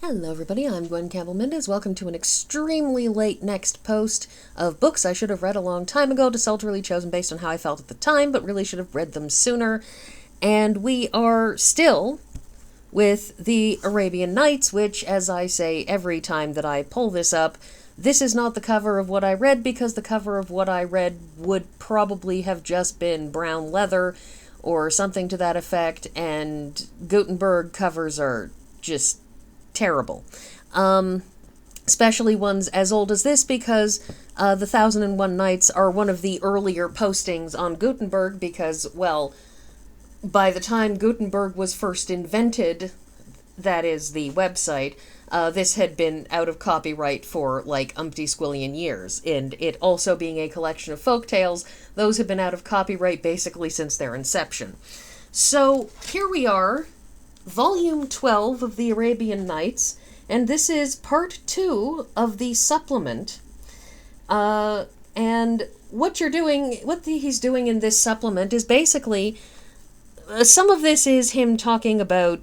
Hello everybody, I'm Gwen Campbell-Mindes. Welcome to an extremely late next post of books I should have read a long time ago, desultorily chosen based on how I felt at the time, but really should have read them sooner. And we are still with the Arabian Nights, which, as I say every time that I pull this up, this is not the cover of what I read, because the cover of what I read would probably have just been brown leather or something to that effect, and Gutenberg covers are just terrible. Especially ones as old as this, because the 1001 Nights are one of the earlier postings on Gutenberg, because, well, by the time Gutenberg was first invented, that is the website, this had been out of copyright for like umpty squillion years, and it also being a collection of folk tales, those have been out of copyright basically since their inception. So here we are, Volume 12 of the Arabian Nights, and this is Part 2 of the supplement. And what he's doing in this supplement is basically, some of this is him talking about,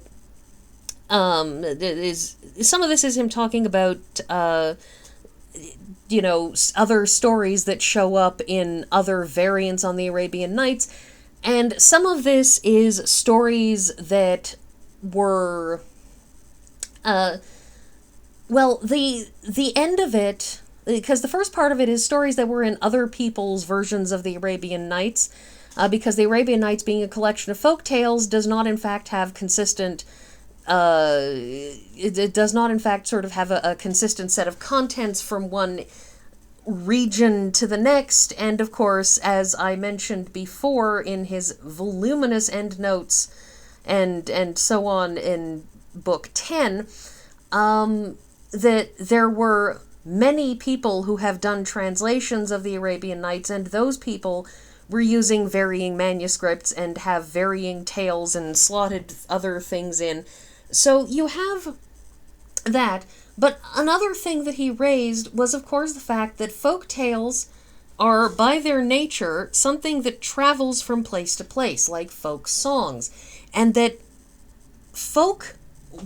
other stories that show up in other variants on the Arabian Nights, and some of this is stories that were, the end of it, because the first part of it is stories that were in other people's versions of the Arabian Nights, because the Arabian Nights, being a collection of folk tales, does not in fact have consistent, it does not in fact sort of have a consistent set of contents from one region to the next, and of course, as I mentioned before in his voluminous endnotes, and so on in Book 10, that there were many people who have done translations of the Arabian Nights, and those people were using varying manuscripts and have varying tales and slotted other things in. So you have that. But another thing that he raised was, of course, the fact that folk tales are, by their nature, something that travels from place to place, like folk songs. And that folk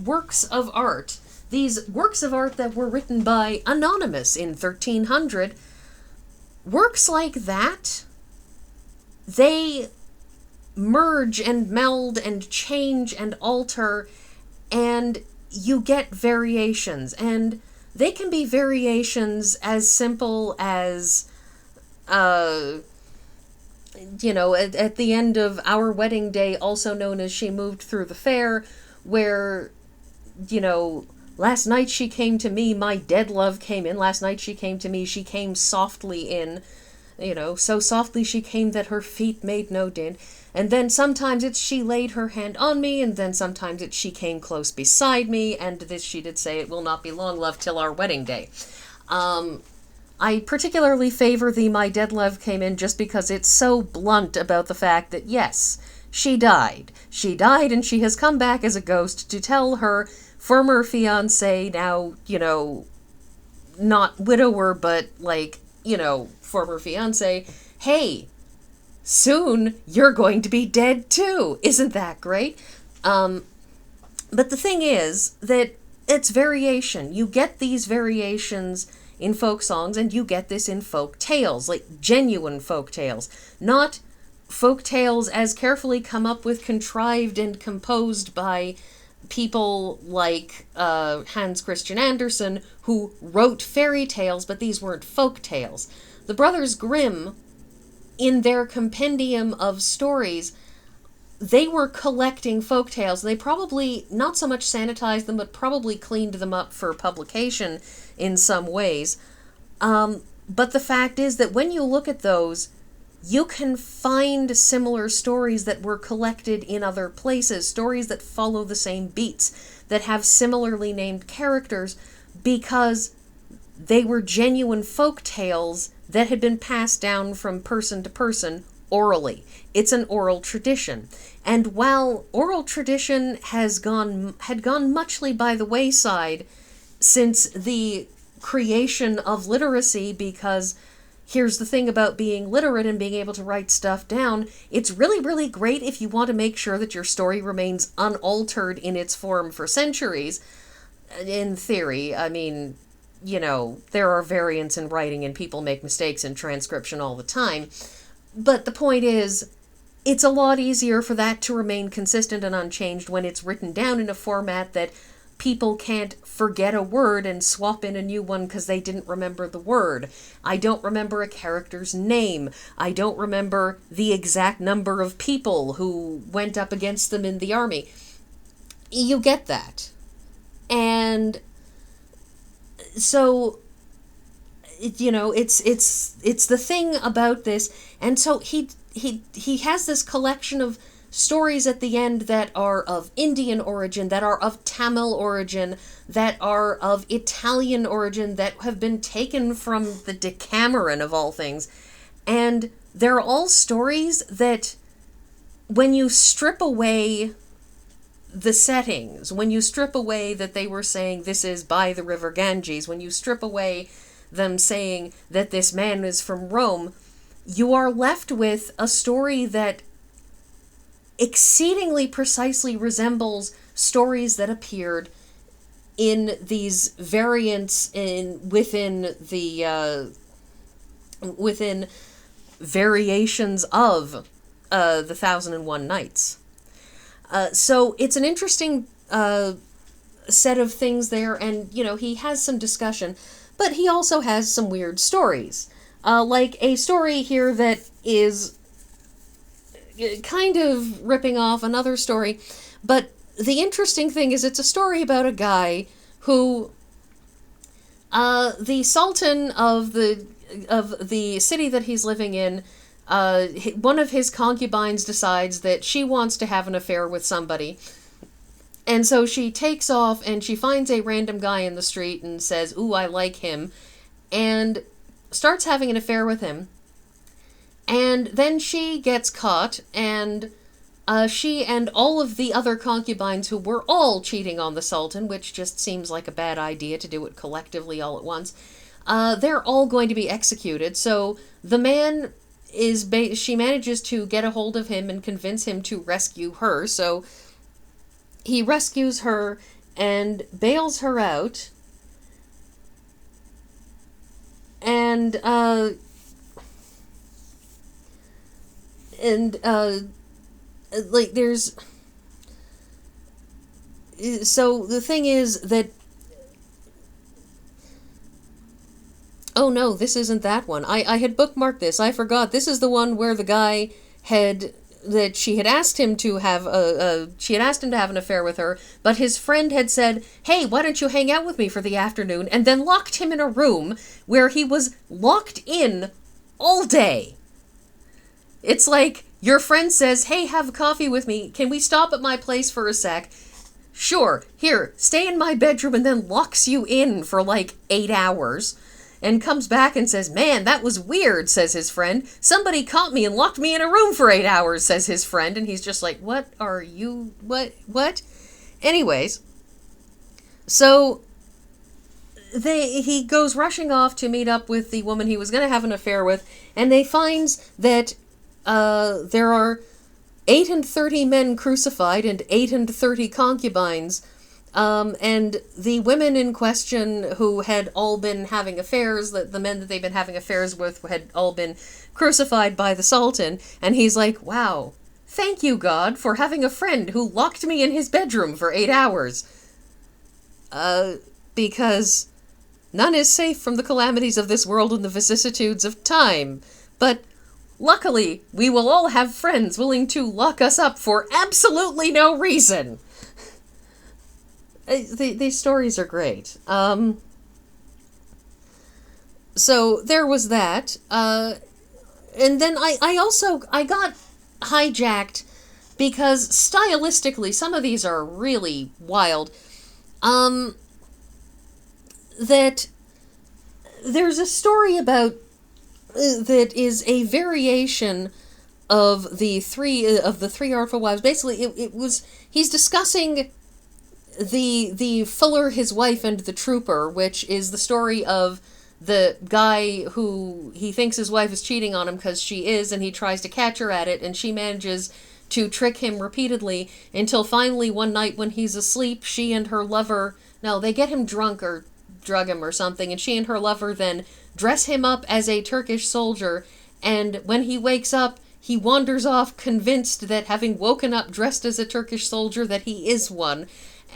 works of art, these works of art that were written by Anonymous in 1300, works like that, they merge and meld and change and alter, and you get variations. And they can be variations as simple as, at the end of Our Wedding Day, also known as She Moved Through the Fair, where, last night she came to me, my dead love came in, last night she came to me, she came softly in, so softly she came that her feet made no din, and then sometimes it's she laid her hand on me, and then sometimes it's she came close beside me, and this she did say, it will not be long, love, till our wedding day. I particularly favor the My Dead Love Came In just because it's so blunt about the fact that, yes, she died. She died, and she has come back as a ghost to tell her former fiancé, now, not widower, but, former fiancé, hey, soon you're going to be dead too. Isn't that great? But the thing is that it's variation. You get these variations in folk songs, and you get this in folk tales, like genuine folk tales, not folk tales as carefully come up with, contrived, and composed by people like Hans Christian Andersen, who wrote fairy tales, but these weren't folk tales. The Brothers Grimm, in their compendium of stories, they were collecting folk tales. They probably not so much sanitized them, but probably cleaned them up for publication in some ways. But the fact is that when you look at those, you can find similar stories that were collected in other places, stories that follow the same beats, that have similarly named characters, because they were genuine folk tales that had been passed down from person to person orally. It's an oral tradition. And while oral tradition had gone muchly by the wayside since the creation of literacy, because here's the thing about being literate and being able to write stuff down, it's really, really great if you want to make sure that your story remains unaltered in its form for centuries. in theory, I mean, there are variants in writing and people make mistakes in transcription all the time. But the point is, it's a lot easier for that to remain consistent and unchanged when it's written down in a format that people can't forget a word and swap in a new one because they didn't remember the word. I don't remember a character's name. I don't remember the exact number of people who went up against them in the army. You get that. And so, it's the thing about this. And so he has this collection of stories at the end that are of Indian origin, that are of Tamil origin, that are of Italian origin, that have been taken from the Decameron of all things. And they're all stories that, when you strip away the settings, when you strip away that they were saying this is by the river Ganges, when you strip away them saying that this man is from Rome, you are left with a story that exceedingly precisely resembles stories that appeared in these variants within variations of the 1001 Nights. So it's an interesting set of things there, and he has some discussion, but he also has some weird stories, like a story here that is kind of ripping off another story. But the interesting thing is, it's a story about a guy who, the Sultan of the city that he's living in, one of his concubines decides that she wants to have an affair with somebody. And so she takes off and she finds a random guy in the street and says, "Ooh, I like him," and starts having an affair with him. And then she gets caught, and she and all of the other concubines who were all cheating on the Sultan, which just seems like a bad idea to do it collectively all at once, they're all going to be executed. So the man she manages to get a hold of him and convince him to rescue her. So he rescues her and bails her out. And there's... So the thing is that... Oh no, this isn't that one. I had bookmarked this. I forgot. This is the one where the guy she had asked him to have an affair with her, but his friend had said, "Hey, why don't you hang out with me for the afternoon?" and then locked him in a room where he was locked in all day. It's like your friend says, "Hey, have a coffee with me. Can we stop at my place for a sec?" "Sure, here, stay in my bedroom," and then locks you in for like 8 hours. And comes back and says, "Man, that was weird," says his friend. "Somebody caught me and locked me in a room for 8 hours," says his friend. And he's just like, "What are you, what? Anyways, so he goes rushing off to meet up with the woman he was going to have an affair with, and they find that there are 38 men crucified and 38 concubines. And the women in question who had all been having affairs, the men that they've been having affairs with had all been crucified by the Sultan. And he's like, "Wow, thank you, God, for having a friend who locked me in his bedroom for 8 hours. Because none is safe from the calamities of this world and the vicissitudes of time. But luckily, we will all have friends willing to lock us up for absolutely no reason." These stories are great. So there was that. And then I got hijacked because stylistically some of these are really wild. That there's a story about that is a variation of the three artful wives. Basically, he's discussing the Fuller, his wife, and the trooper, which is the story of the guy who he thinks his wife is cheating on him because she is, and he tries to catch her at it, and she manages to trick him repeatedly until finally one night when he's asleep, she and her lover No, they get him drunk or drug him or something, and she and her lover then dress him up as a Turkish soldier, and when he wakes up, he wanders off convinced that having woken up dressed as a Turkish soldier that he is one,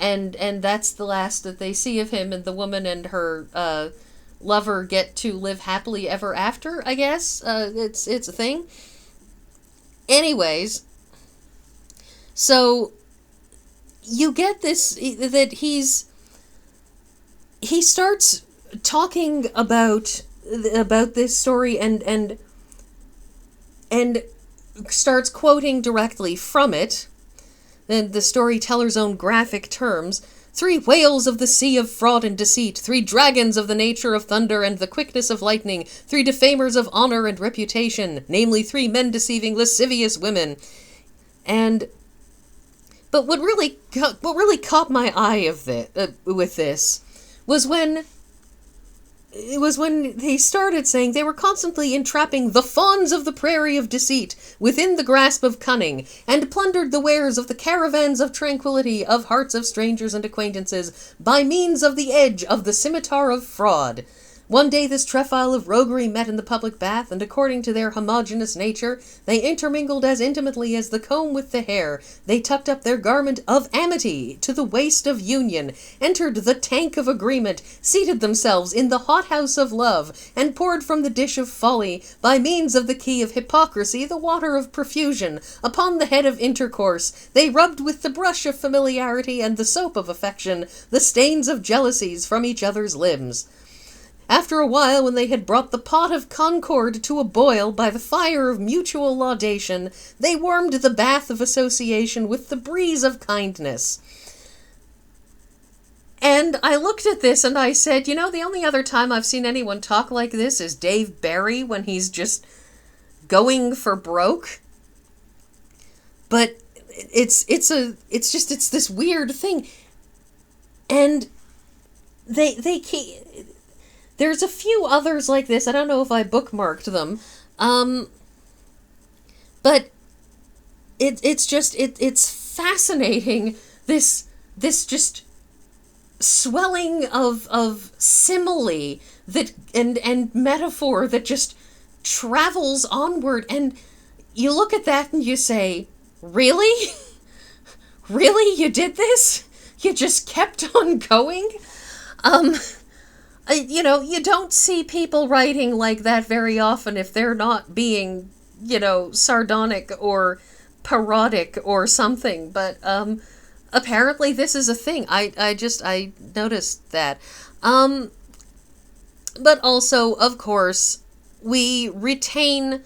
and that's the last that they see of him, and the woman and her lover get to live happily ever after, I guess. It's a thing. Anyways, so you get this, that he starts talking about this story and starts quoting directly from it, the storyteller's own graphic terms. 3 whales of the sea of fraud and deceit, 3 dragons of the nature of thunder and the quickness of lightning, 3 defamers of honor and reputation, namely 3 men deceiving lascivious women. But what really caught my eye with this was when he started saying they were constantly entrapping the fawns of the prairie of deceit within the grasp of cunning, and plundered the wares of the caravans of tranquility of hearts of strangers and acquaintances by means of the edge of the scimitar of fraud. One day this trefoil of roguery met in the public bath, and according to their homogeneous nature, they intermingled as intimately as the comb with the hair. They tucked up their garment of amity to the waist of union, entered the tank of agreement, seated themselves in the hothouse of love, and poured from the dish of folly, by means of the key of hypocrisy, the water of profusion, upon the head of intercourse. They rubbed with the brush of familiarity and the soap of affection the stains of jealousies from each other's limbs. After a while, when they had brought the pot of concord to a boil by the fire of mutual laudation, they warmed the bath of association with the breeze of kindness. And I looked at this and I said, the only other time I've seen anyone talk like this is Dave Barry when he's just going for broke. But it's this weird thing. And they keep... There's a few others like this. I don't know if I bookmarked them. But it's fascinating, this just swelling of simile that and metaphor that just travels onward, and you look at that and you say, really? Really? You did this? You just kept on going? You don't see people writing like that very often if they're not being, sardonic or parodic or something. But apparently this is a thing. I noticed that. But also, of course, we retain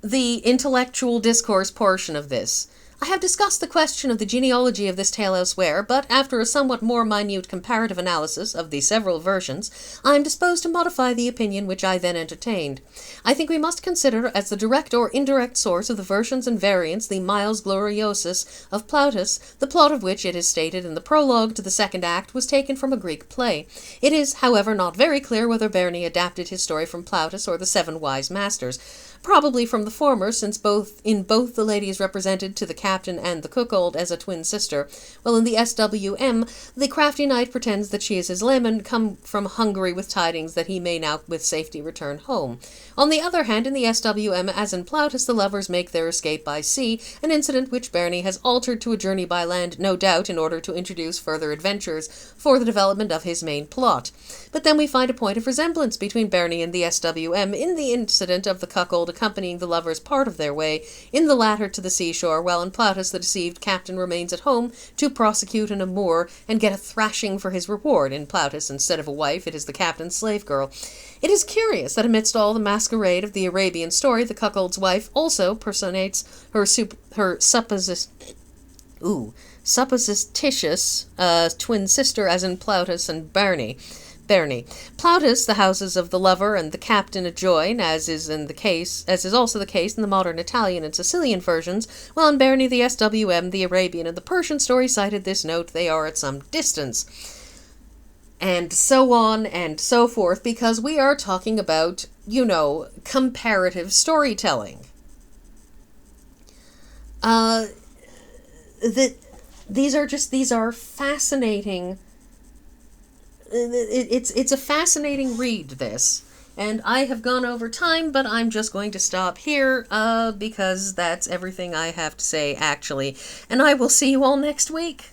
the intellectual discourse portion of this. I have discussed the question of the genealogy of this tale elsewhere, but after a somewhat more minute comparative analysis of the several versions, I am disposed to modify the opinion which I then entertained. I think we must consider as the direct or indirect source of the versions and variants the Miles Gloriosus of Plautus, the plot of which, it is stated in the prologue to the second act, was taken from a Greek play. It is, however, not very clear whether Burney adapted his story from Plautus or the Seven Wise Masters. Probably from the former, since both the lady is represented to the captain and the cuckold as a twin sister, while in the SWM, the crafty knight pretends that she is his leman, come from Hungary with tidings that he may now with safety return home. On the other hand, in the SWM, as in Plautus, the lovers make their escape by sea, an incident which Burney has altered to a journey by land, no doubt in order to introduce further adventures for the development of his main plot. But then we find a point of resemblance between Burney and the SWM in the incident of the cuckold accompanying the lovers part of their way, in the latter to the seashore, while in Plautus the deceived captain remains at home to prosecute an amour and get a thrashing for his reward. In Plautus, instead of a wife, it is the captain's slave girl. It is curious that amidst all the masquerade of the Arabian story, the cuckold's wife also personates her supposititious twin sister, as in Plautus and Burney. Plautus, the houses of the lover and the captain adjoin, as is also the case in the modern Italian and Sicilian versions, while in Burney the SWM, the Arabian, and the Persian story cited this note, they are at some distance. And so on and so forth, because we are talking about, comparative storytelling. These are fascinating it's a fascinating read, this. And I have gone over time, but I'm just going to stop here because that's everything I have to say, actually. And I will see you all next week.